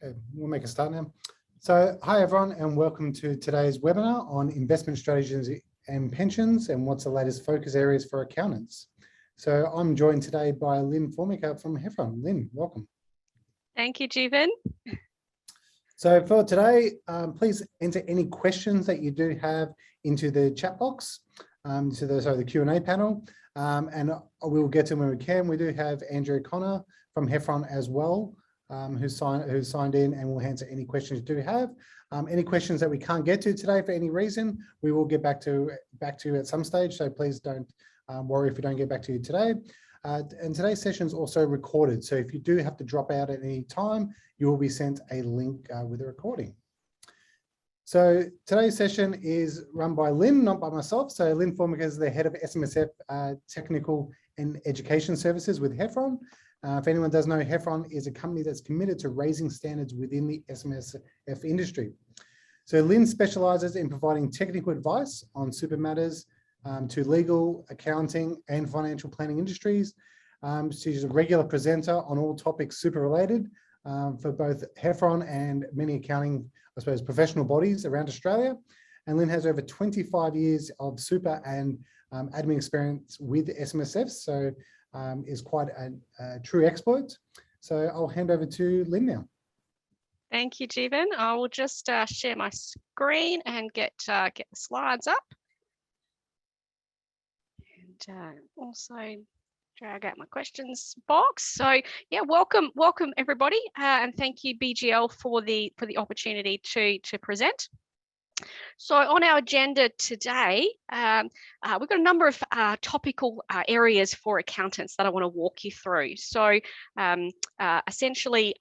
Okay, we'll make a start now. So hi everyone and welcome to today's webinar on investment strategies and pensions and what's the latest focus areas for accountants. So I'm joined today by Lyn Formica from Heffron. Lyn, welcome. Thank you, Jeevan. So for today, please enter any questions that you do have into the chat box, to the Q&A panel, and we'll get to them when we can. We do have Andrew Connor from Heffron as well, who's signed in, and will answer any questions you do have. Any questions that we can't get to today for any reason, we will get back to you at some stage. So please don't worry if we don't get back to you today. And today's session is also recorded. So if you do have to drop out at any time, you will be sent a link with a recording. So today's session is run by Lyn, not by myself. So Lyn Formica is the head of SMSF Technical Education Services with Heffron. If anyone does know, Heffron is a company that's committed to raising standards within the SMSF industry. So Lyn specializes in providing technical advice on super matters to legal, accounting, and financial planning industries. She's a regular presenter on all topics super related for both Heffron and many accounting, I suppose, professional bodies around Australia. And Lyn has over 25 years of super and admin experience with SMSF. So is quite a true expert. So I'll hand over to Lyn now. Thank you, Jeevan. I will just share my screen and get the slides up. And also drag out my questions box. So yeah, welcome everybody, and thank you BGL for the opportunity to present. So on our agenda today, we've got a number of topical areas for accountants that I want to walk you through. So essentially,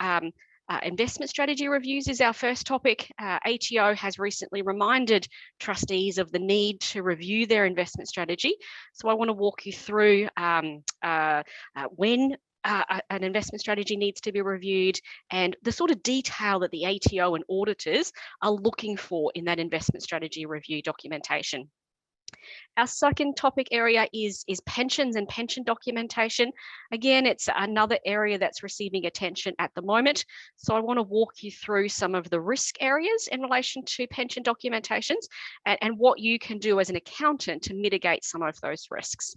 investment strategy reviews is our first topic. ATO has recently reminded trustees of the need to review their investment strategy. So I want to walk you through when an investment strategy needs to be reviewed and the sort of detail that the ATO and auditors are looking for in that investment strategy review documentation. Our second topic area is pensions and pension documentation. Again, it's another area that's receiving attention at the moment. So I want to walk you through some of the risk areas in relation to pension documentations and what you can do as an accountant to mitigate some of those risks.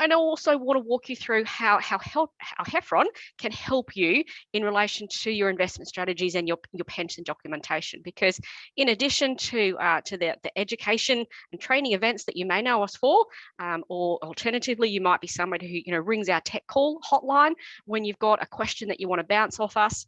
And I also want to walk you through how Heffron can help you in relation to your investment strategies and your pension documentation. Because in addition to the education and training events that you may know us for, or alternatively, you might be somebody who rings our tech call hotline when you've got a question that you want to bounce off us.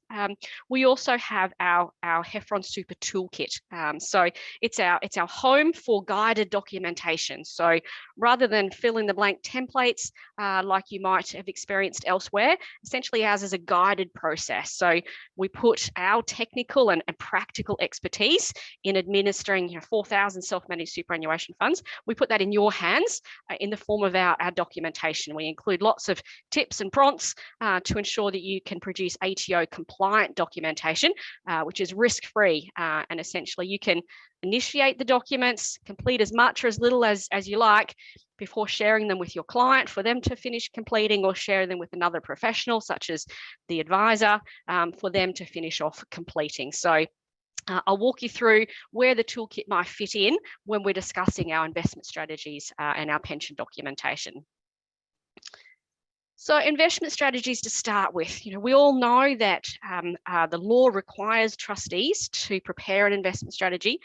We also have our Heffron Super Toolkit. So it's our home for guided documentation. So rather than fill in the blank templates like you might have experienced elsewhere, essentially ours is a guided process. So we put our technical and practical expertise in administering 4,000 self-managed superannuation funds. We put that in your hands in the form of our documentation. We include lots of tips and prompts to ensure that you can produce ATO compliant documentation, which is risk-free, and essentially you can initiate the documents, complete as much or as little as you like before sharing them with your client for them to finish completing, or share them with another professional such as the advisor for them to finish off completing. So I'll walk you through where the toolkit might fit in when we're discussing our investment strategies and our pension documentation. So investment strategies to start with, we all know that the law requires trustees to prepare an investment strategy.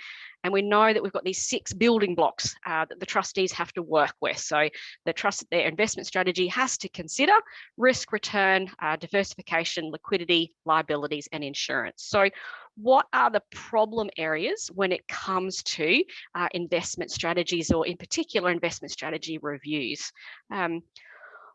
And we know that we've got these 6 building blocks that the trustees have to work with. So their investment strategy has to consider risk, return, diversification, liquidity, liabilities, and insurance. So what are the problem areas when it comes to investment strategies, or in particular investment strategy reviews?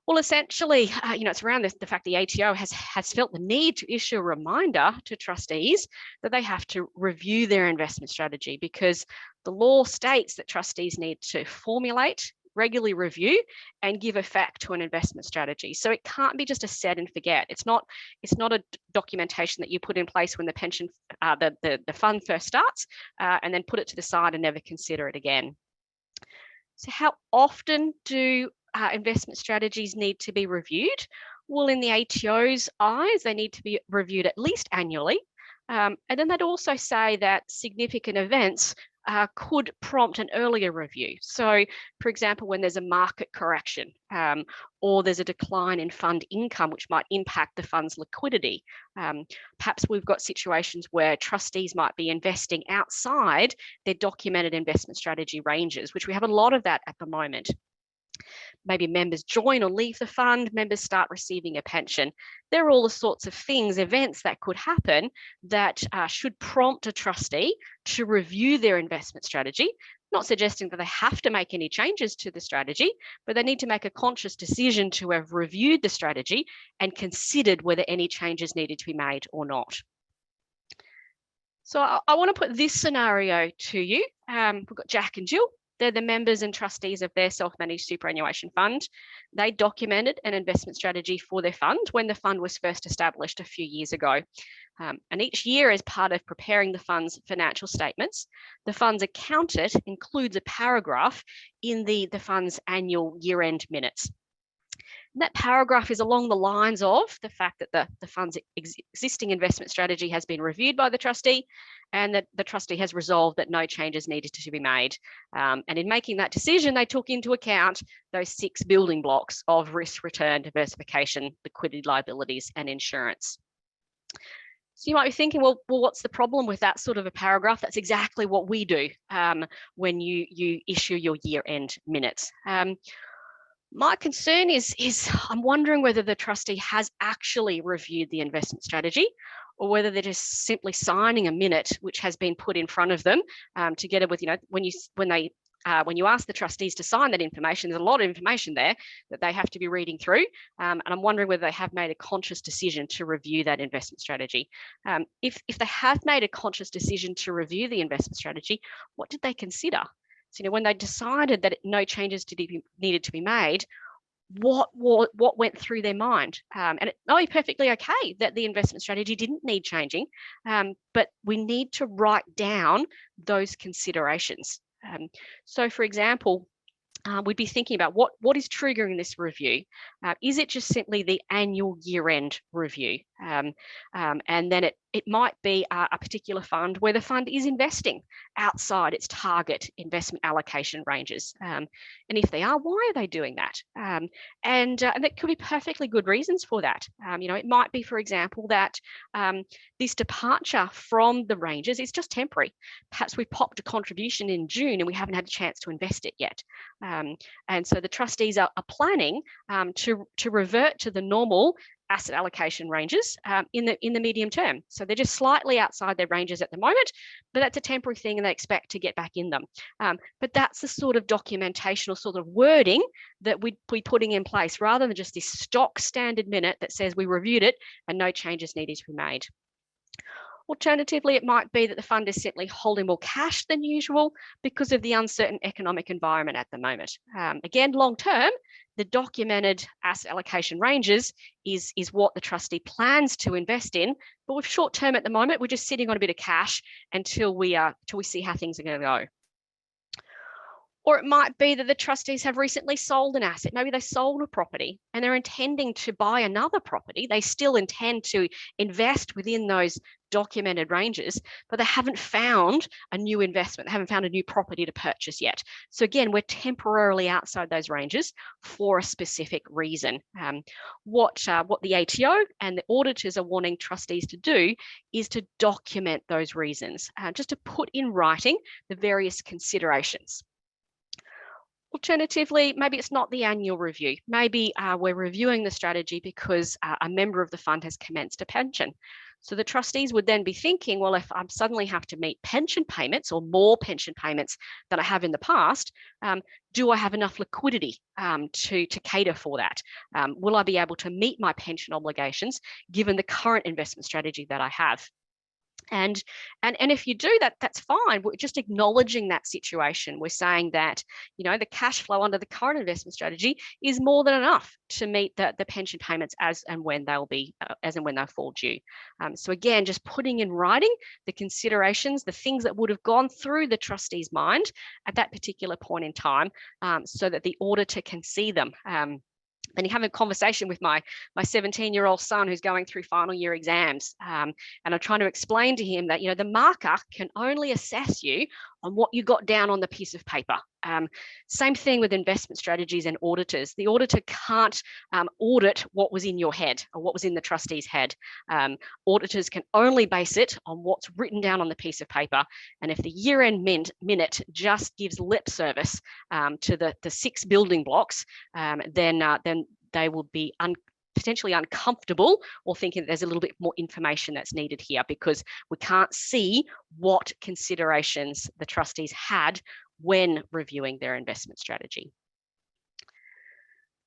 Well, essentially, it's around the fact the ATO has felt the need to issue a reminder to trustees that they have to review their investment strategy, because the law states that trustees need to formulate, regularly review, and give effect to an investment strategy. So it can't be just a set and forget. It's not a documentation that you put in place when the pension, the fund first starts, and then put it to the side and never consider it again. So how often do investment strategies need to be reviewed? Well, in the ATO's eyes, they need to be reviewed at least annually. And then they'd also say that significant events could prompt an earlier review. So, for example, when there's a market correction or there's a decline in fund income, which might impact the fund's liquidity. Perhaps we've got situations where trustees might be investing outside their documented investment strategy ranges, which we have a lot of that at the moment. Maybe members join or leave the fund, members start receiving a pension. There are all the sorts of things, events that could happen that should prompt a trustee to review their investment strategy, not suggesting that they have to make any changes to the strategy, but they need to make a conscious decision to have reviewed the strategy and considered whether any changes needed to be made or not. So I want to put this scenario to you. We've got Jack and Jill. They're the members and trustees of their self-managed superannuation fund. They documented an investment strategy for their fund when the fund was first established a few years ago. And each year, as part of preparing the fund's financial statements, the fund's accountant includes a paragraph in the fund's annual year-end minutes. And that paragraph is along the lines of the fact that the fund's existing investment strategy has been reviewed by the trustee and that the trustee has resolved that no changes needed to be made. And in making that decision, they took into account those 6 building blocks of risk, return, diversification, liquidity, liabilities, and insurance. So you might be thinking, well, what's the problem with that sort of a paragraph? That's exactly what we do when you issue your year-end minutes. My concern is I'm wondering whether the trustee has actually reviewed the investment strategy or whether they're just simply signing a minute which has been put in front of them together with, when you ask the trustees to sign that information, there's a lot of information there that they have to be reading through. And I'm wondering whether they have made a conscious decision to review that investment strategy. If they have made a conscious decision to review the investment strategy, what did they consider? So, when they decided that no changes needed to be made, what went through their mind? And it might be perfectly okay that the investment strategy didn't need changing, but we need to write down those considerations. So, for example, we'd be thinking about what is triggering this review. Is it just simply the annual year-end review? And then it might be a particular fund where the fund is investing outside its target investment allocation ranges. And if they are, why are they doing that? And there could be perfectly good reasons for that. It might be, for example, that this departure from the ranges is just temporary. Perhaps we popped a contribution in June and we haven't had a chance to invest it yet. And so the trustees are planning to revert to the normal asset allocation ranges in the medium term. So they're just slightly outside their ranges at the moment, but that's a temporary thing and they expect to get back in them. But that's the sort of documentation or sort of wording that we'd be putting in place rather than just this stock standard minute that says we reviewed it and no changes needed to be made. Alternatively, it might be that the fund is simply holding more cash than usual because of the uncertain economic environment at the moment. Again, long term, the documented asset allocation ranges is what the trustee plans to invest in, but with short term at the moment, we're just sitting on a bit of cash until we see how things are going to go. Or it might be that the trustees have recently sold an asset. Maybe they sold a property and they're intending to buy another property. They still intend to invest within those documented ranges, but they haven't found a new investment. They haven't found a new property to purchase yet. So again, we're temporarily outside those ranges for a specific reason. What the ATO and the auditors are wanting trustees to do is to document those reasons, just to put in writing the various considerations. Alternatively, maybe it's not the annual review. Maybe we're reviewing the strategy because a member of the fund has commenced a pension. So the trustees would then be thinking, well, if I suddenly have to meet pension payments or more pension payments than I have in the past, do I have enough liquidity to cater for that? Will I be able to meet my pension obligations given the current investment strategy that I have? And if you do that, that's fine. We're just acknowledging that situation. We're saying that, the cash flow under the current investment strategy is more than enough to meet the pension payments as and when they'll fall due. So again, just putting in writing the considerations, the things that would have gone through the trustee's mind at that particular point in time, so that the auditor can see them. Then you have a conversation with my 17-year-old son who's going through final year exams, and I'm trying to explain to him that the marker can only assess you on what you got down on the piece of paper. Same thing with investment strategies and auditors. The auditor can't audit what was in your head or what was in the trustee's head. Auditors can only base it on what's written down on the piece of paper. And if the year-end minute just gives lip service to the 6 building blocks, then they will be potentially uncomfortable or thinking that there's a little bit more information that's needed here, because we can't see what considerations the trustees had when reviewing their investment strategy.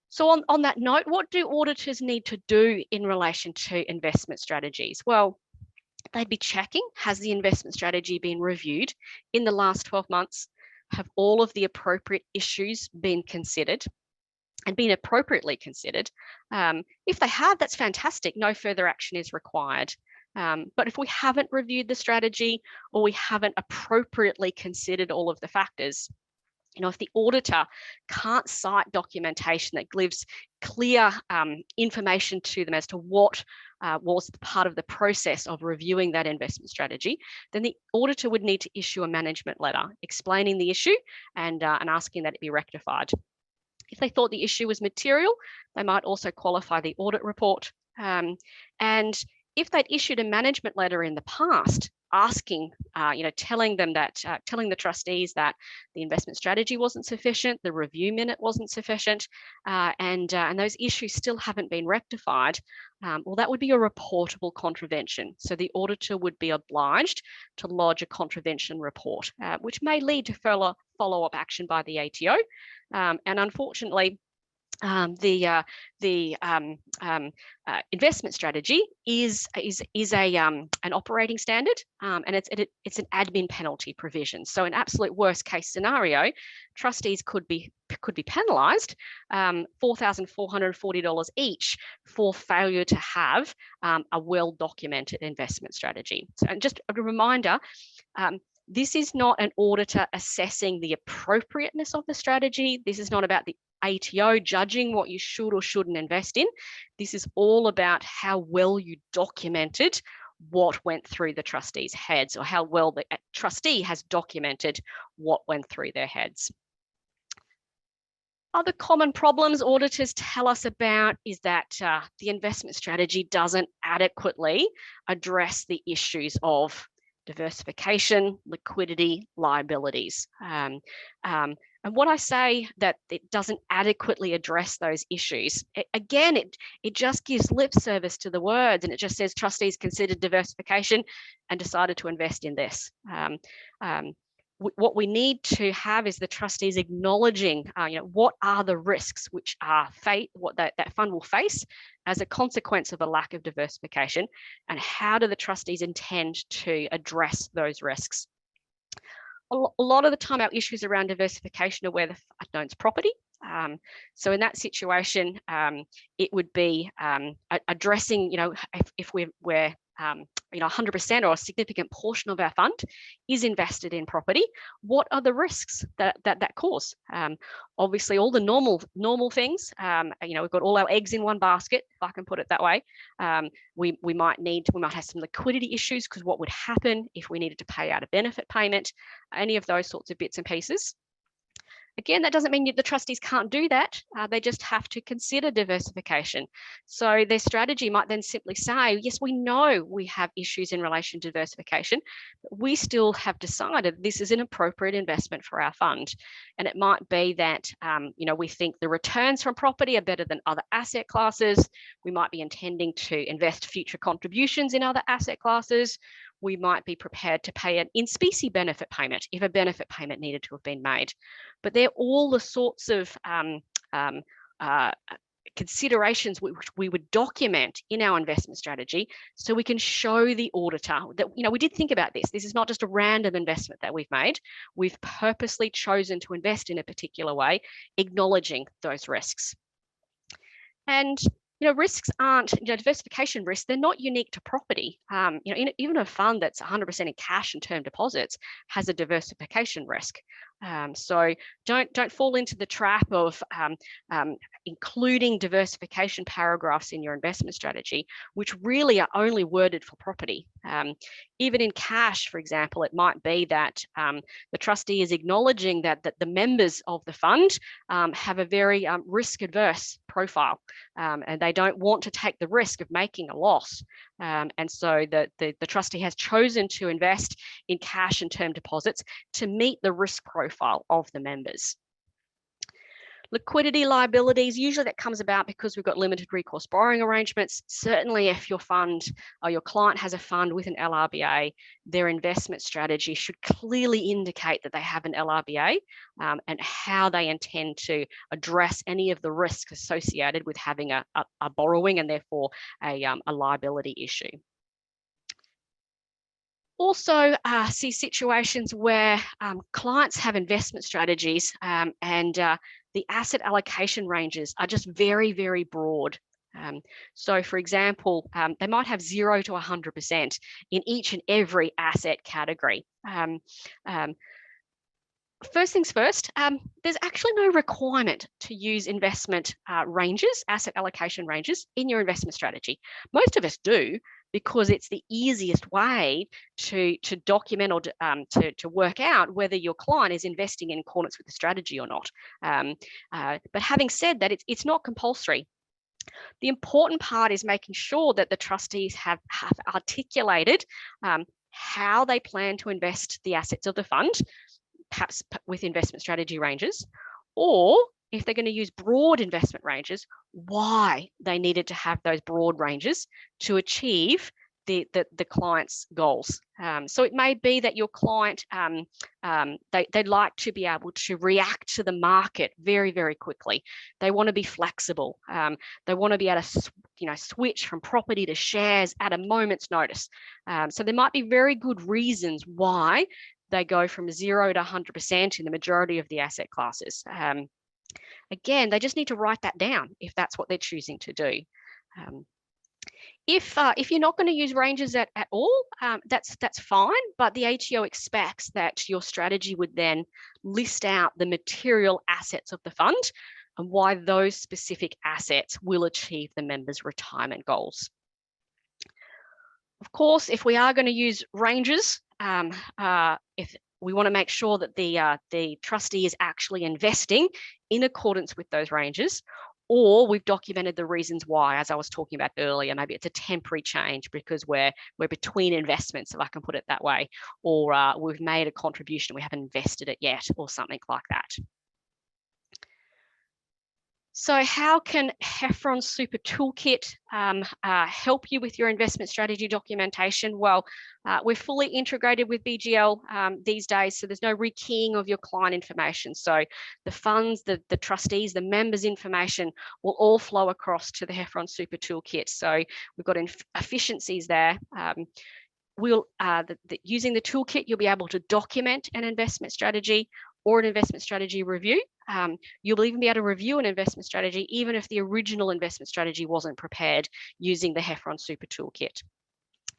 So on that note, what do auditors need to do in relation to investment strategies? Well, they'd be checking, has the investment strategy been reviewed in the last 12 months? Have all of the appropriate issues been considered and been appropriately considered? If they have, that's fantastic. No further action is required. But if we haven't reviewed the strategy or we haven't appropriately considered all of the factors, if the auditor can't cite documentation that gives clear information to them as to what was part of the process of reviewing that investment strategy, then the auditor would need to issue a management letter explaining the issue and asking that it be rectified. If they thought the issue was material, they might also qualify the audit report. And if they'd issued a management letter in the past asking, telling the trustees that the investment strategy wasn't sufficient, the review minute wasn't sufficient, and those issues still haven't been rectified, well, that would be a reportable contravention. So the auditor would be obliged to lodge a contravention report, which may lead to follow-up action by the ATO. And unfortunately, the investment strategy is an operating standard, and it's an admin penalty provision. So in absolute worst case scenario, trustees could be penalised $4,440 each for failure to have a well-documented investment strategy. So, and just a reminder, this is not an auditor assessing the appropriateness of the strategy. This is not about the ATO judging what you should or shouldn't invest in. This is all about how well you documented what went through the trustees' heads, or how well the trustee has documented what went through their heads. Other common problems auditors tell us about is that the investment strategy doesn't adequately address the issues of diversification, liquidity, liabilities. And when I say that it doesn't adequately address those issues, it just gives lip service to the words, and it just says trustees considered diversification and decided to invest in this. What we need to have is the trustees acknowledging, what are the risks which are what that fund will face as a consequence of a lack of diversification, and how do the trustees intend to address those risks. A lot of the time, our issues around diversification are where the fund owns property. So in that situation, it would be addressing, if we're 100% or a significant portion of our fund is invested in property, what are the risks that cause? Obviously, all the normal things. We've got all our eggs in one basket, if I can put it that way. We might have some liquidity issues, because what would happen if we needed to pay out a benefit payment? Any of those sorts of bits and pieces. Again, that doesn't mean the trustees can't do that. They just have to consider diversification. So their strategy might then simply say, yes, we know we have issues in relation to diversification, but we still have decided this is an appropriate investment for our fund. And it might be that, we think the returns from property are better than other asset classes. We might be intending to invest future contributions in other asset classes. We might be prepared to pay an in-specie benefit payment if a benefit payment needed to have been made. But they're all the sorts of considerations which we would document in our investment strategy, so we can show the auditor that, we did think about this. This is not just a random investment that we've made. We've purposely chosen to invest in a particular way, acknowledging those risks. And risks aren't, diversification risks, they're not unique to property. Even a fund that's 100% in cash and term deposits has a diversification risk. So don't fall into the trap of including diversification paragraphs in your investment strategy, which really are only worded for property. Even in cash, for example, it might be that the trustee is acknowledging that the members of the fund have a very risk-adverse profile, and they don't want to take the risk of making a loss. And so the trustee has chosen to invest in cash and term deposits to meet the risk profile of the members. Liquidity liabilities, usually that comes about because we've got limited recourse borrowing arrangements. Certainly if your fund or your client has a fund with an LRBA, their investment strategy should clearly indicate that they have an LRBA and how they intend to address any of the risks associated with having a borrowing and therefore a liability issue. Also see situations where clients have investment strategies and the asset allocation ranges are just very, very broad. So for example, they might have 0 to 100% in each and every asset category. First things first, there's actually no requirement to use investment ranges, asset allocation ranges in your investment strategy. Most of us do, because it's the easiest way to document or to work out whether your client is investing in accordance with the strategy or not. But having said that, it's not compulsory. The important part is making sure that the trustees have articulated how they plan to invest the assets of the fund, perhaps with investment strategy ranges, or if they're going to use broad investment ranges, why they needed to have those broad ranges to achieve the client's goals. So it may be that your client, they'd like to be able to react to the market very, very quickly. They want to be flexible. They want to be able to switch from property to shares at a moment's notice. So there might be very good reasons why they go from 0 to 100% in the majority of the asset classes. Again, they just need to write that down if that's what they're choosing to do. If you're not going to use ranges at all, that's fine, but the ATO expects that your strategy would then list out the material assets of the fund and why those specific assets will achieve the members' retirement goals. Of course, if we are going to use ranges, if we want to make sure that the trustee is actually investing in accordance with those ranges, or we've documented the reasons why, as I was talking about earlier, maybe it's a temporary change because we're between investments, if I can put it that way, or we've made a contribution, we haven't invested it yet, or something like that. So how can Heffron Super Toolkit help you with your investment strategy documentation? Well, we're fully integrated with BGL these days, so there's no rekeying of your client information. So the funds, the trustees, the members' information will all flow across to the Heffron Super Toolkit. So we've got efficiencies there. Using the toolkit, you'll be able to document an investment strategy or an investment strategy review. You'll even be able to review an investment strategy even if the original investment strategy wasn't prepared using the Heffron Super Toolkit.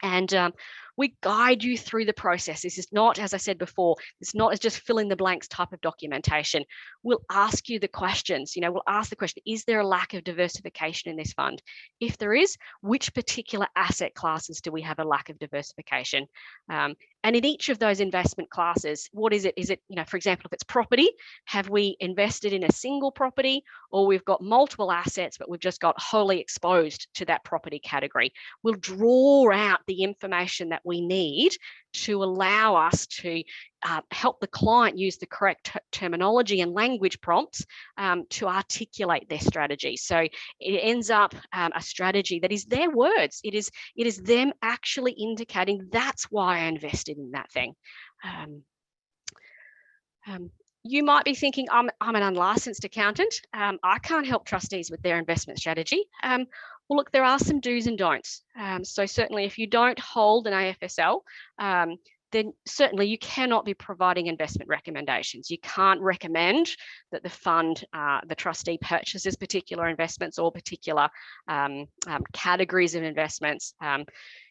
And we guide you through the process. This is not, as I said before, it's not as just fill in the blanks type of documentation. We'll ask you the questions. We'll ask the question, is there a lack of diversification in this fund? If there is, which particular asset classes do we have a lack of diversification? And in each of those investment classes, what is it? Is it, for example, if it's property, have we invested in a single property, or we've got multiple assets, but we've just got wholly exposed to that property category? We'll draw out the information that we need to allow us to help the client use the correct terminology and language prompts to articulate their strategy. So it ends up a strategy that is their words. It is them actually indicating that's why I invested in that thing. You might be thinking, I'm an unlicensed accountant. I can't help trustees with their investment strategy. Well, look, there are some do's and don'ts. So certainly if you don't hold an AFSL, then certainly you cannot be providing investment recommendations. You can't recommend that the fund, the trustee purchases particular investments or particular categories of investments.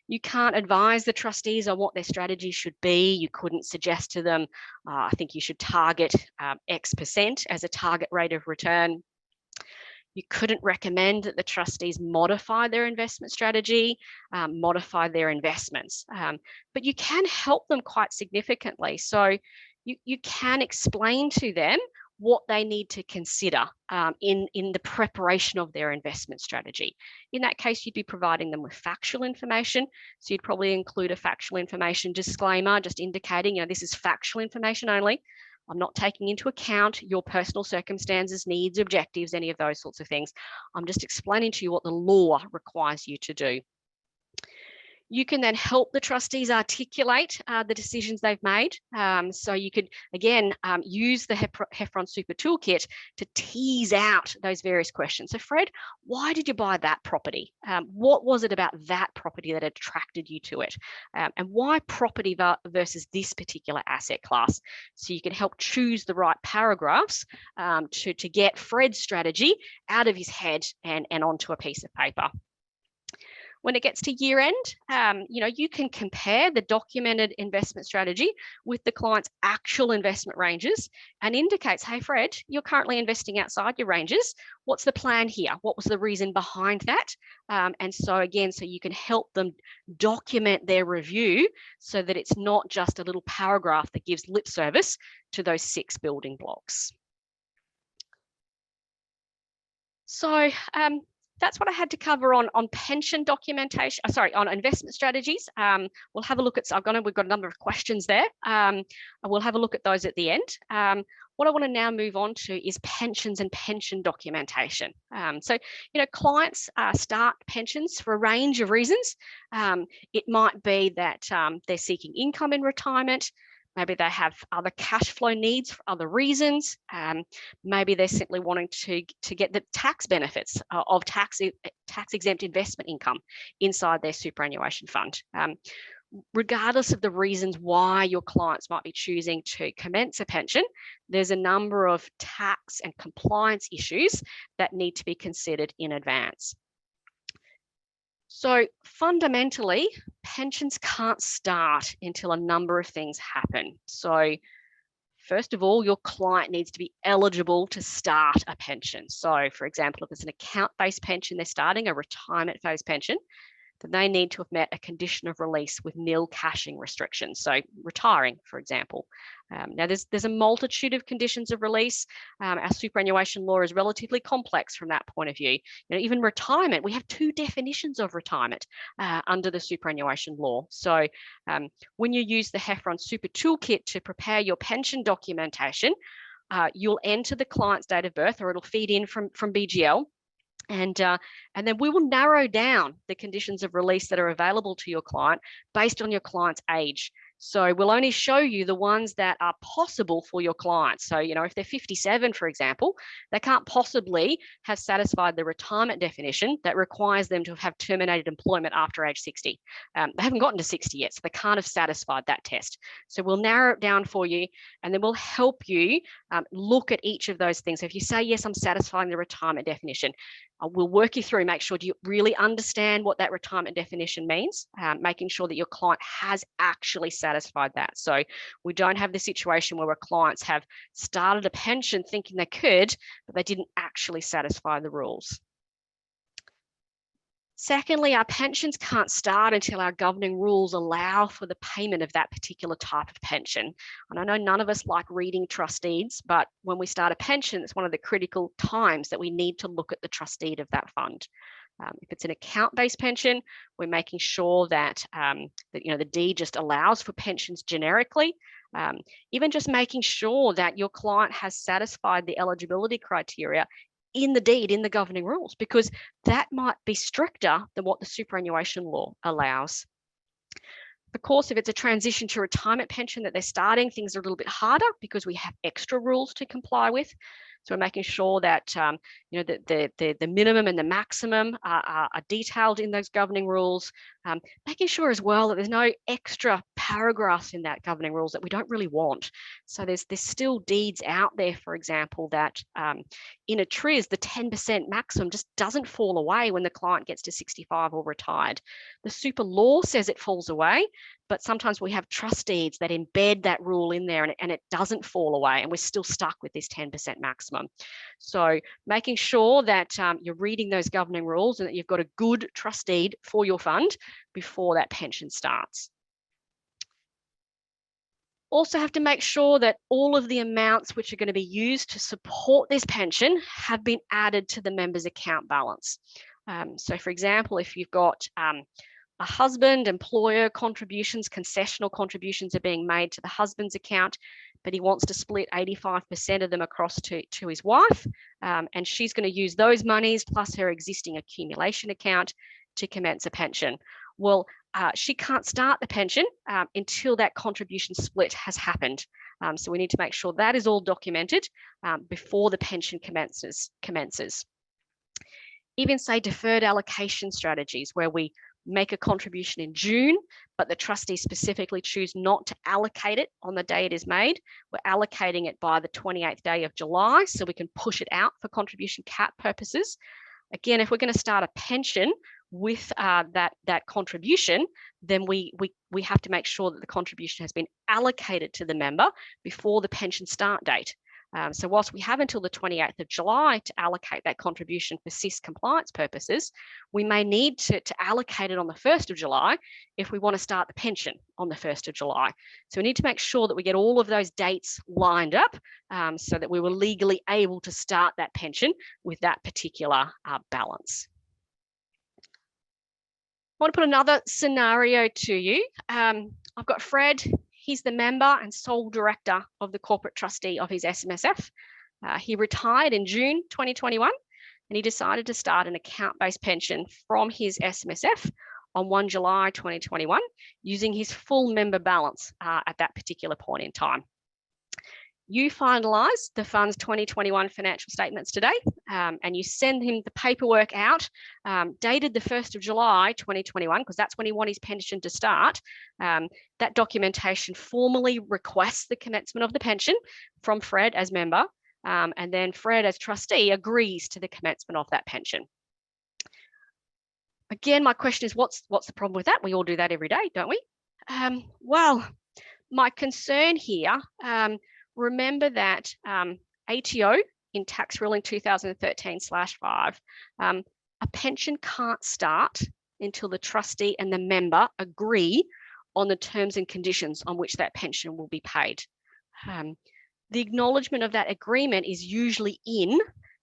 You can't advise the trustees on what their strategy should be. You couldn't suggest to them, I think you should target X% as a target rate of return. You couldn't recommend that the trustees modify their investment strategy, modify their investments, but you can help them quite significantly. So you can explain to them what they need to consider in the preparation of their investment strategy. In that case, you'd be providing them with factual information. So you'd probably include a factual information disclaimer, just indicating, this is factual information only. I'm not taking into account your personal circumstances, needs, objectives, any of those sorts of things. I'm just explaining to you what the law requires you to do. You can then help the trustees articulate the decisions they've made. So you could, again, use the Heffron Super Toolkit to tease out those various questions. So Fred, why did you buy that property? What was it about that property that attracted you to it? And why property versus this particular asset class? So you can help choose the right paragraphs to get Fred's strategy out of his head and onto a piece of paper. When it gets to year end, you can compare the documented investment strategy with the client's actual investment ranges and indicates, hey, Fred, you're currently investing outside your ranges. What's the plan here? What was the reason behind that? And so again, so you can help them document their review so that it's not just a little paragraph that gives lip service to those 6 building blocks. So, that's what I had to cover on pension documentation, on investment strategies. We'll have a look at, we've got a number of questions there. We'll have a look at those at the end. What I want to now move on to is pensions and pension documentation. So, clients start pensions for a range of reasons. It might be that they're seeking income in retirement. Maybe they have other cash flow needs for other reasons. Maybe they're simply wanting to get the tax benefits of tax exempt investment income inside their superannuation fund. Regardless of the reasons why your clients might be choosing to commence a pension, there's a number of tax and compliance issues that need to be considered in advance. So fundamentally, pensions can't start until a number of things happen. So first of all, your client needs to be eligible to start a pension. So for example, if it's an account-based pension, they're starting a retirement phase pension, then they need to have met a condition of release with nil cashing restrictions. So retiring, for example. Now there's a multitude of conditions of release. Our superannuation law is relatively complex from that point of view. Even retirement, we have 2 definitions of retirement under the superannuation law. So when you use the Heffron Super Toolkit to prepare your pension documentation, you'll enter the client's date of birth, or it'll feed in from BGL. And then we will narrow down the conditions of release that are available to your client based on your client's age. So we'll only show you the ones that are possible for your clients. So, if they're 57, for example, they can't possibly have satisfied the retirement definition that requires them to have terminated employment after age 60. They haven't gotten to 60 yet, so they can't have satisfied that test. So we'll narrow it down for you, and then we'll help you look at each of those things. So if you say, yes, I'm satisfying the retirement definition, we'll work you through, make sure you really understand what that retirement definition means, making sure that your client has actually satisfied that. So we don't have the situation where our clients have started a pension thinking they could, but they didn't actually satisfy the rules. Secondly, our pensions can't start until our governing rules allow for the payment of that particular type of pension. And I know none of us like reading trustees, but when we start a pension, it's one of the critical times that we need to look at the trustee of that fund. If it's an account-based pension, we're making sure that, the deed just allows for pensions generically. Even just making sure that your client has satisfied the eligibility criteria in the deed, in the governing rules, because that might be stricter than what the superannuation law allows. Of course, if it's a transition to retirement pension that they're starting, things are a little bit harder because we have extra rules to comply with. So we're making sure that the minimum and the maximum are detailed in those governing rules, making sure as well that there's no extra paragraphs in that governing rules that we don't really want. So there's still deeds out there, for example, that in a TRIS, the 10% maximum just doesn't fall away when the client gets to 65 or retired. The super law says it falls away, but sometimes we have trust deeds that embed that rule in there and it doesn't fall away, and we're still stuck with this 10% maximum. So making sure that you're reading those governing rules and that you've got a good trust deed for your fund before that pension starts. Also have to make sure that all of the amounts which are going to be used to support this pension have been added to the member's account balance. So for example, if you've got a husband, employer contributions, concessional contributions are being made to the husband's account, but he wants to split 85% of them across to his wife, and she's going to use those monies plus her existing accumulation account to commence a pension. Well, she can't start the pension until that contribution split has happened. So we need to make sure that is all documented before the pension commences. Even say deferred allocation strategies where we make a contribution in June, but the trustees specifically choose not to allocate it on the day it is made. We're allocating it by the 28th day of July, so we can push it out for contribution cap purposes. Again, if we're going to start a pension with that contribution, then we have to make sure that the contribution has been allocated to the member before the pension start date. So whilst we have until the 28th of July to allocate that contribution for SIS compliance purposes, we may need to allocate it on the 1st of July if we want to start the pension on the 1st of July. So we need to make sure that we get all of those dates lined up so that we were legally able to start that pension with that particular balance. I want to put another scenario to you. I've got Fred. He's the member and sole director of the corporate trustee of his SMSF. He retired in June 2021, and he decided to start an account-based pension from his SMSF on 1 July 2021, using his full member balance at that particular point in time. You finalise the fund's 2021 financial statements today, and you send him the paperwork out, dated the 1st of July 2021, because that's when he wants his pension to start. That documentation formally requests the commencement of the pension from Fred as member, and then Fred as trustee agrees to the commencement of that pension. Again, my question is, what's the problem with that? We all do that every day, don't we? Well, my concern here, remember that ATO in tax ruling 2013/5, a pension can't start until the trustee and the member agree on the terms and conditions on which that pension will be paid. The acknowledgement of that agreement is usually in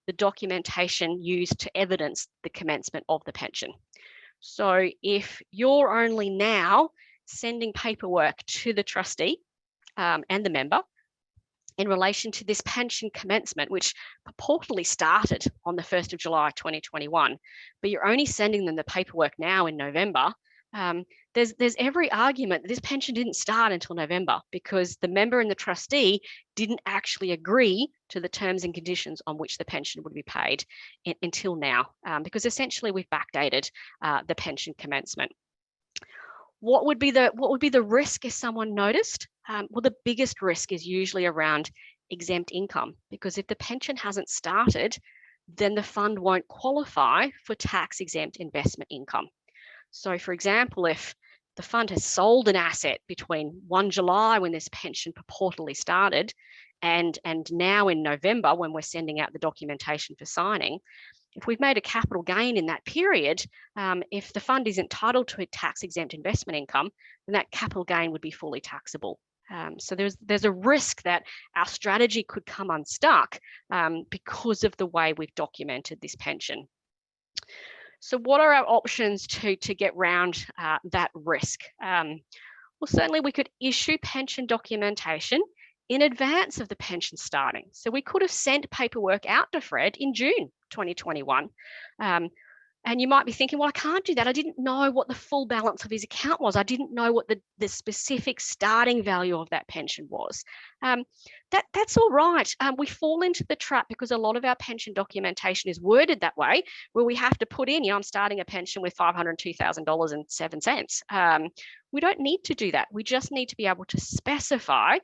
the documentation used to evidence the commencement of the pension. So if you're only now sending paperwork to the trustee and the member in relation to this pension commencement, which purportedly started on the 1st of July 2021, but you're only sending them the paperwork now in November, there's every argument that this pension didn't start until November because the member and the trustee didn't actually agree to the terms and conditions on which the pension would be paid until now, because essentially we've backdated the pension commencement. What would be the risk if someone noticed? Well, the biggest risk is usually around exempt income, because if the pension hasn't started, then the fund won't qualify for tax exempt investment income. So for example, if the fund has sold an asset between 1 July when this pension purportedly started and now in November when we're sending out the documentation for signing, if we've made a capital gain in that period, if the fund is entitled to a tax exempt investment income, then that capital gain would be fully taxable. So there's a risk that our strategy could come unstuck because of the way we've documented this pension. So what are our options to get around that risk? Well, certainly we could issue pension documentation in advance of the pension starting. So we could have sent paperwork out to Fred in June 2021. And you might be thinking, well, I can't do that. I didn't know what the full balance of his account was. I didn't know what the specific starting value of that pension was. That's all right. We fall into the trap because a lot of our pension documentation is worded that way, where we have to put in, I'm starting a pension with $502,000.07. We don't need to do that. We just need to be able to specify,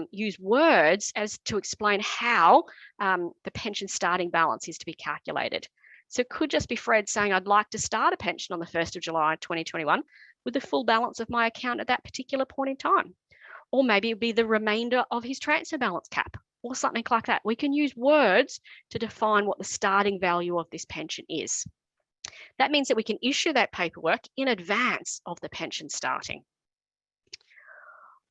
use words as to explain how the pension starting balance is to be calculated. So it could just be Fred saying, I'd like to start a pension on the 1st of July, 2021 with the full balance of my account at that particular point in time. Or maybe it'd be the remainder of his transfer balance cap or something like that. We can use words to define what the starting value of this pension is. That means that we can issue that paperwork in advance of the pension starting.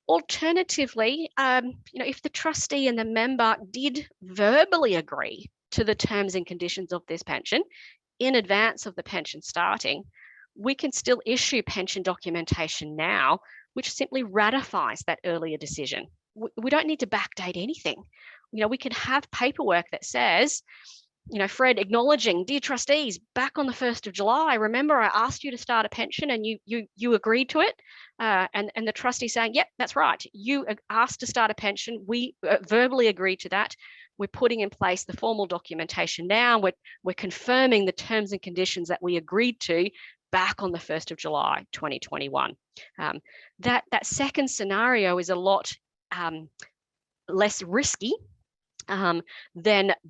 Alternatively, if the trustee and the member did verbally agree to the terms and conditions of this pension in advance of the pension starting, we can still issue pension documentation now, which simply ratifies that earlier decision. We don't need to backdate anything. We can have paperwork that says, Fred acknowledging, dear trustees, back on the 1st of July, remember I asked you to start a pension and you agreed to it. And the trustee saying, yep, that's right. You asked to start a pension. We verbally agreed to that. We're putting in place the formal documentation now. We're confirming the terms and conditions that we agreed to back on the 1st of July, 2021. That second scenario is a lot less risky than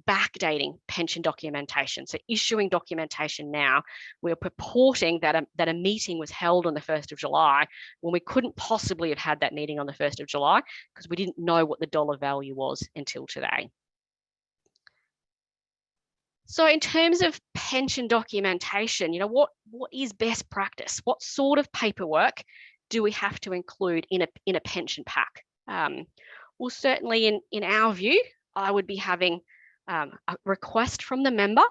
backdating pension documentation. So issuing documentation now, we're purporting that a meeting was held on the 1st of July when we couldn't possibly have had that meeting on the 1st of July because we didn't know what the dollar value was until today. So in terms of pension documentation, what is best practice? What sort of paperwork do we have to include in a pension pack? Well, certainly in our view, I would be having a request from the member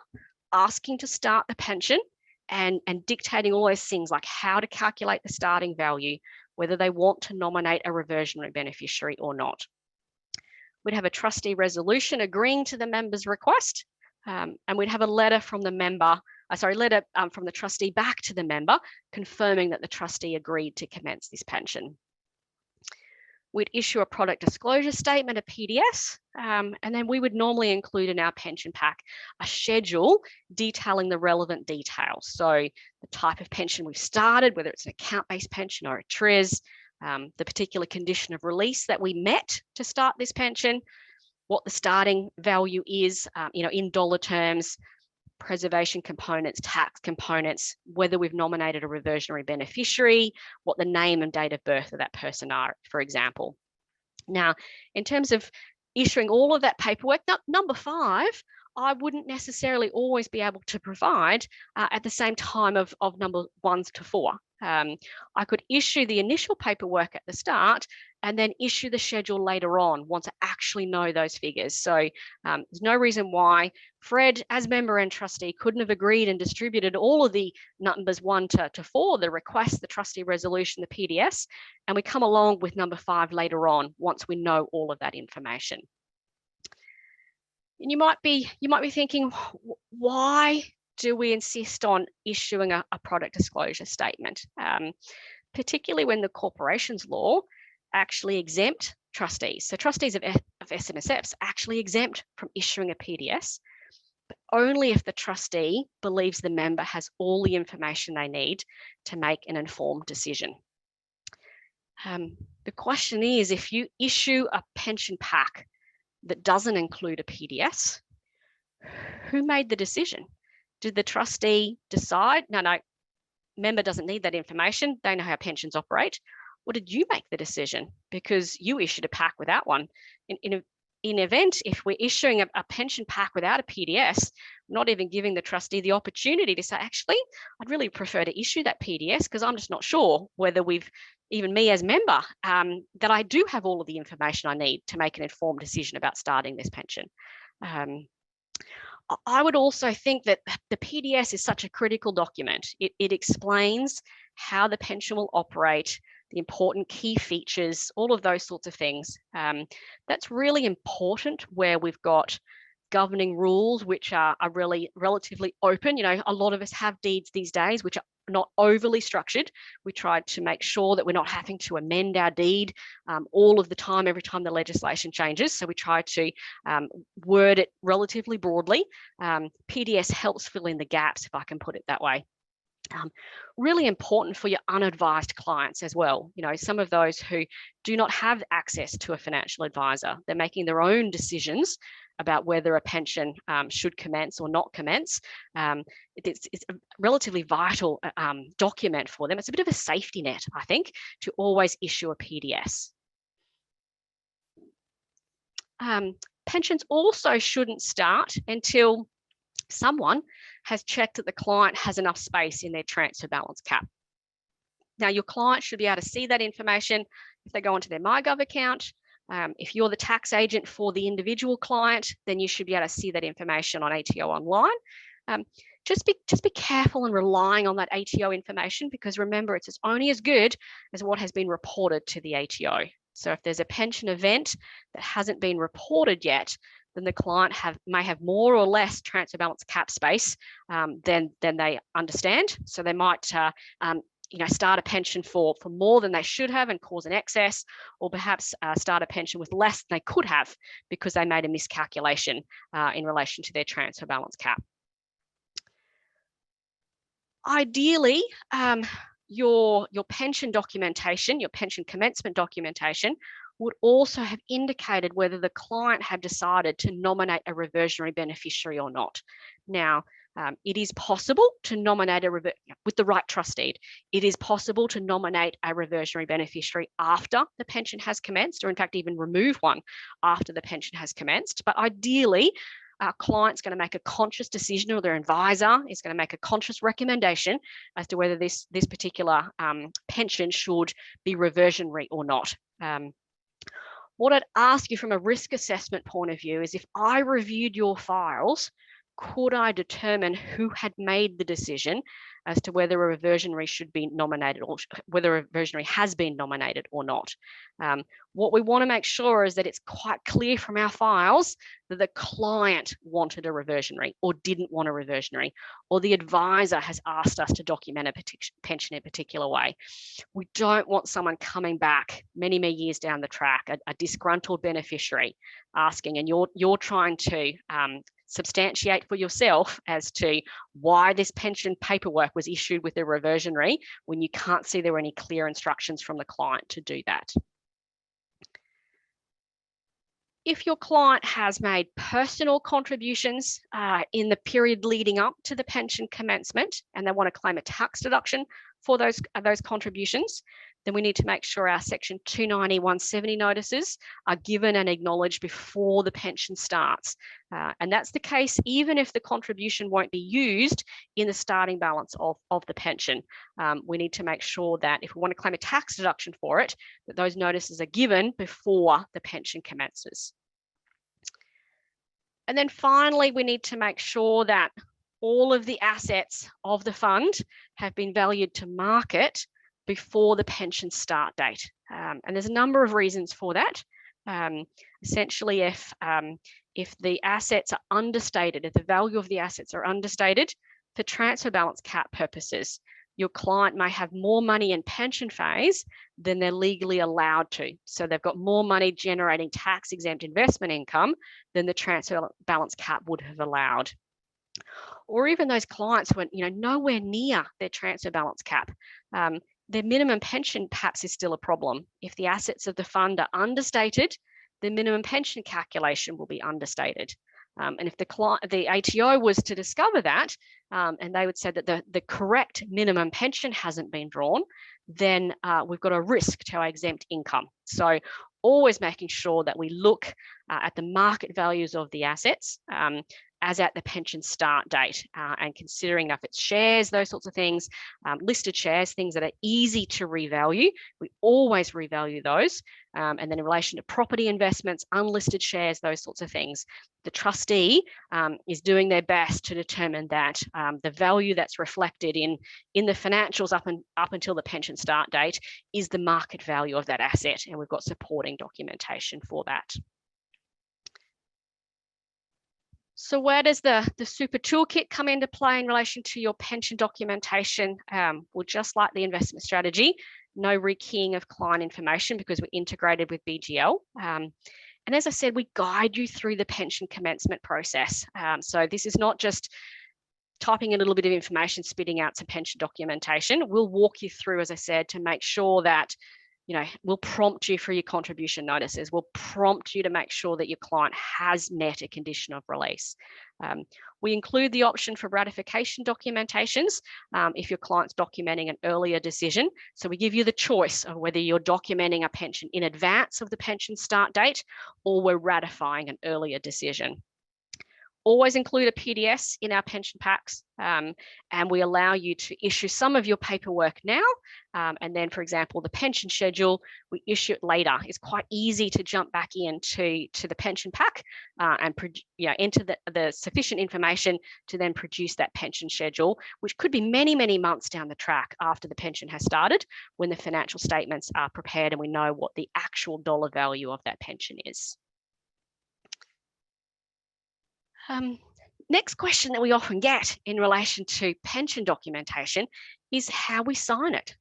asking to start the pension and dictating all those things like how to calculate the starting value, whether they want to nominate a reversionary beneficiary or not. We'd have a trustee resolution agreeing to the member's request, and we'd have a letter from the member, from the trustee back to the member confirming that the trustee agreed to commence this pension. We'd issue a product disclosure statement, a PDS, and then we would normally include in our pension pack a schedule detailing the relevant details. So the type of pension we've started, whether it's an account-based pension or a TRIS, the particular condition of release that we met to start this pension, what the starting value is, in dollar terms, preservation components, tax components, whether we've nominated a reversionary beneficiary, what the name and date of birth of that person are, for example. Now, in terms of issuing all of that paperwork, number 5, I wouldn't necessarily always be able to provide at the same time of number 1 to 4. I could issue the initial paperwork at the start and then issue the schedule later on once I actually know those figures. So there's no reason why Fred, as member and trustee, couldn't have agreed and distributed all of the numbers 1 to 4, the request, the trustee resolution, the PDS, and we come along with number 5 later on once we know all of that information. And you might be thinking, why do we insist on issuing a product disclosure statement, particularly when the corporations law actually exempt trustees? So trustees of SMSFs actually exempt from issuing a PDS, but only if the trustee believes the member has all the information they need to make an informed decision. The question is, if you issue a pension pack that doesn't include a PDS, who made the decision? Did the trustee decide, no, member doesn't need that information, they know how pensions operate? Or did you make the decision because you issued a pack without one? In event, if we're issuing a pension pack without a PDS, not even giving the trustee the opportunity to say, actually, I'd really prefer to issue that PDS because I'm just not sure whether even me as member, that I do have all of the information I need to make an informed decision about starting this pension. I would also think that the PDS is such a critical document. It explains how the pension will operate, the important key features, all of those sorts of things. That's really important where we've got governing rules which are really relatively open. You know, a lot of us have deeds these days which are not overly structured. We tried to make sure that we're not having to amend our deed all of the time, every time the legislation changes. So we try to word it relatively broadly. PDS helps fill in the gaps, if I can put it that way. Really important for your unadvised clients as well. You know, some of those who do not have access to a financial advisor, they're making their own decisions about whether a pension should commence or not commence. It's a relatively vital document for them. It's a bit of a safety net, I think, to always issue a PDS. Pensions also shouldn't start until someone has checked that the client has enough space in their transfer balance cap. Now, your client should be able to see that information if they go onto their MyGov account. If you're the tax agent for the individual client, then you should be able to see that information on ATO online. Just be careful in relying on that ATO information, because remember, it's only as good as what has been reported to the ATO. So if there's a pension event that hasn't been reported yet, then the client may have more or less transfer balance cap space than they understand. So they might start a pension for more than they should have and cause an excess, or perhaps start a pension with less than they could have because they made a miscalculation in relation to their transfer balance cap. Ideally, your pension documentation, your pension commencement documentation, would also have indicated whether the client had decided to nominate a reversionary beneficiary or not. Now, it is possible to nominate with the right trustee. It is possible to nominate a reversionary beneficiary after the pension has commenced, or in fact, even remove one after the pension has commenced. But ideally, our client's going to make a conscious decision, or their advisor is going to make a conscious recommendation as to whether this particular pension should be reversionary or not. What I'd ask you from a risk assessment point of view is, if I reviewed your files, could I determine who had made the decision as to whether a reversionary should be nominated, or whether a reversionary has been nominated or not? What we want to make sure is that it's quite clear from our files that the client wanted a reversionary or didn't want a reversionary, or the advisor has asked us to document a pension in a particular way. We don't want someone coming back many years down the track, a disgruntled beneficiary asking, and you're trying to substantiate for yourself as to why this pension paperwork was issued with a reversionary when you can't see there were any clear instructions from the client to do that. If your client has made personal contributions in the period leading up to the pension commencement, and they want to claim a tax deduction for those contributions, then we need to make sure our Section 290, 170 notices are given and acknowledged before the pension starts. And that's the case even if the contribution won't be used in the starting balance of the pension. We need to make sure that if we want to claim a tax deduction for it, that those notices are given before the pension commences. And then finally, we need to make sure that all of the assets of the fund have been valued to market before the pension start date. And there's a number of reasons for that. Essentially, if the assets are understated, if the value of the assets are understated for transfer balance cap purposes, your client may have more money in pension phase than they're legally allowed to. So they've got more money generating tax-exempt investment income than the transfer balance cap would have allowed. Or even those clients who are nowhere near their transfer balance cap. Their minimum pension perhaps is still a problem. If the assets of the fund are understated, the minimum pension calculation will be understated. And if the ATO was to discover that, and they would say that the correct minimum pension hasn't been drawn, then we've got a risk to our exempt income. So always making sure that we look at the market values of the assets as at the pension start date, and considering if it's shares, those sorts of things, listed shares, things that are easy to revalue, we always revalue those. And then in relation to property investments, unlisted shares, those sorts of things, the trustee is doing their best to determine that the value that's reflected in the financials up until the pension start date is the market value of that asset, and we've got supporting documentation for that. So where does the Super Toolkit come into play in relation to your pension documentation? Well, just like the investment strategy, no rekeying of client information because we're integrated with BGL. And as I said, we guide you through the pension commencement process. So this is not just typing a little bit of information, spitting out some pension documentation. We'll walk you through, as I said, to make sure that, we'll prompt you for your contribution notices. We'll prompt you to make sure that your client has met a condition of release. We include the option for ratification documentations if your client's documenting an earlier decision. So we give you the choice of whether you're documenting a pension in advance of the pension start date or we're ratifying an earlier decision. Always include a PDS in our pension packs, and we allow you to issue some of your paperwork now, and then, for example, the pension schedule, we issue it later. It's quite easy to jump back into the pension pack and enter the sufficient information to then produce that pension schedule, which could be many, many months down the track after the pension has started, when the financial statements are prepared and we know what the actual dollar value of that pension is. Next question that we often get in relation to pension documentation is how we sign it.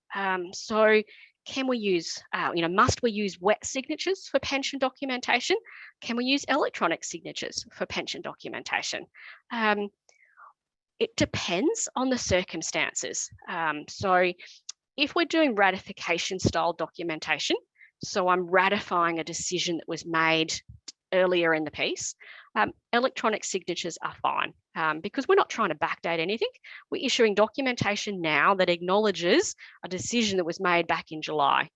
So can we use, must we use wet signatures for pension documentation? Can we use electronic signatures for pension documentation? It depends on the circumstances. So if we're doing ratification style documentation, so I'm ratifying a decision that was made earlier in the piece, electronic signatures are fine because we're not trying to backdate anything. We're issuing documentation now that acknowledges a decision that was made back in July.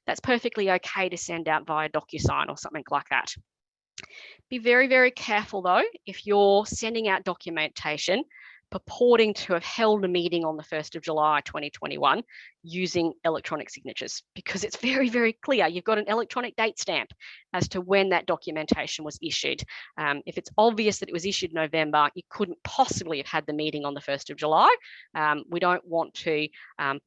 That's perfectly okay to send out via DocuSign or something like that. Be very, very careful though, if you're sending out documentation purporting to have held a meeting on the 1st of July 2021 using electronic signatures, because it's very, very clear. You've got an electronic date stamp as to when that documentation was issued. If it's obvious that it was issued in November, you couldn't possibly have had the meeting on the 1st of July. We don't want to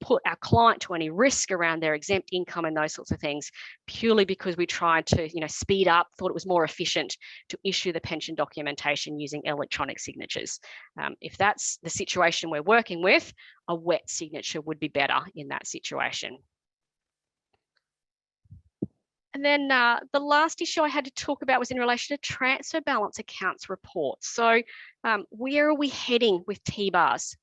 put our client to any risk around their exempt income and those sorts of things, purely because we tried to speed up, thought it was more efficient to issue the pension documentation using electronic signatures. If that's the situation we're working with, a wet signature would be better in that situation. And then the last issue I had to talk about was in relation to transfer balance accounts reports. So where are we heading with T-bars?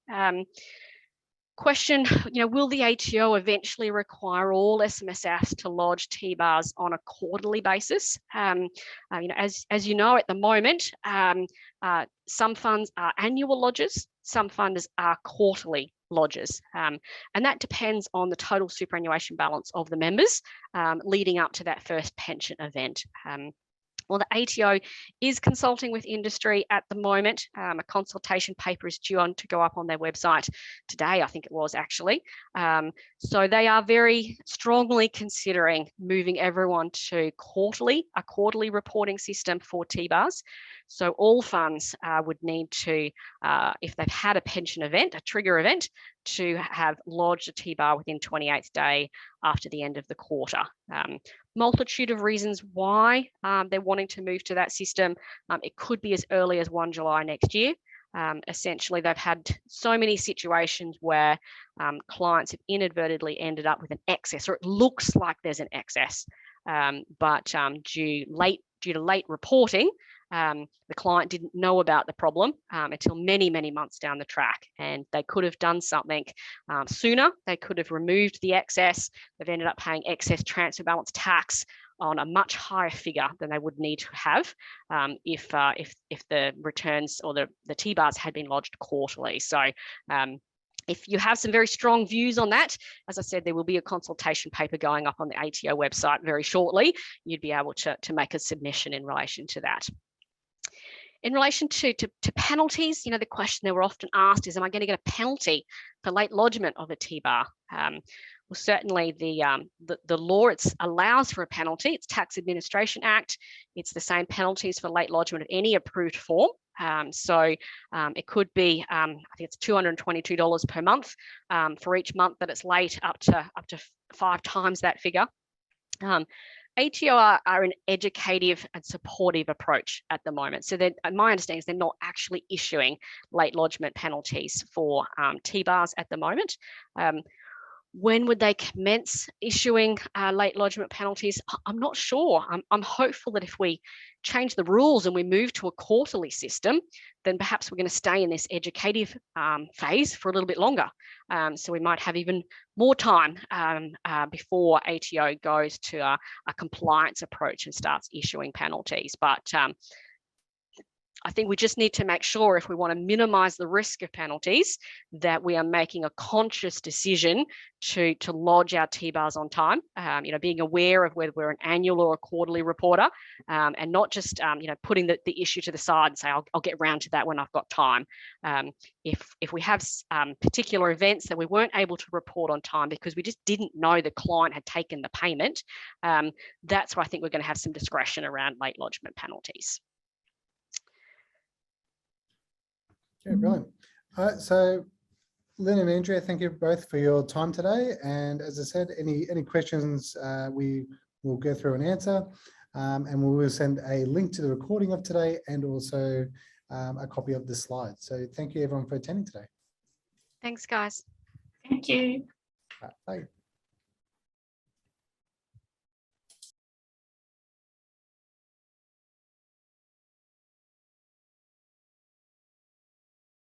Question, will the ATO eventually require all SMSFs to lodge T-bars on a quarterly basis? As you know, at the moment, some funds are annual lodges, some funds are quarterly lodges, and that depends on the total superannuation balance of the members leading up to that first pension event. Well, the ATO is consulting with industry at the moment. A consultation paper is due to go up on their website today, I think it was actually. So they are very strongly considering moving everyone to a quarterly reporting system for T-bars. So all funds would need to, if they've had a pension event, a trigger event, to have lodged a T-bar within 28th day after the end of the quarter. Multitude of reasons why they're wanting to move to that system. It could be as early as 1 July next year. Essentially, they've had so many situations where clients have inadvertently ended up with an excess, or it looks like there's an excess, but due to late reporting, the client didn't know about the problem until many, many months down the track, and they could have done something sooner. They could have removed the excess. They've ended up paying excess transfer balance tax on a much higher figure than they would need to have if the returns or the T-bars had been lodged quarterly. So if you have some very strong views on that, as I said, there will be a consultation paper going up on the ATO website very shortly. You'd be able to make a submission in relation to that. In relation to penalties, the question that we're often asked is, am I going to get a penalty for late lodgement of a T-bar? Well, certainly the law allows for a penalty. It's Tax Administration Act. It's the same penalties for late lodgement of any approved form. So it could be, I think it's $222 per month for each month that it's late, up to 5 times that figure. ATO are an educative and supportive approach at the moment. So my understanding is they're not actually issuing late lodgement penalties for T-bars at the moment. When would they commence issuing late lodgement penalties? I'm not sure. I'm hopeful that if we change the rules and we move to a quarterly system, then perhaps we're going to stay in this educative phase for a little bit longer. So we might have even more time before ATO goes to a compliance approach and starts issuing penalties. But I think we just need to make sure, if we want to minimise the risk of penalties, that we are making a conscious decision to lodge our T-bars on time. Being aware of whether we're an annual or a quarterly reporter, and not just putting the issue to the side and say I'll get round to that when I've got time. If we have particular events that we weren't able to report on time because we just didn't know the client had taken the payment, that's where I think we're going to have some discretion around late lodgement penalties. Yeah, brilliant. So Lyn and Andrea, thank you both for your time today. And as I said, any questions we will go through and answer. And we will send a link to the recording of today and also a copy of the slides. So thank you everyone for attending today. Thanks, guys. Thank you. Bye.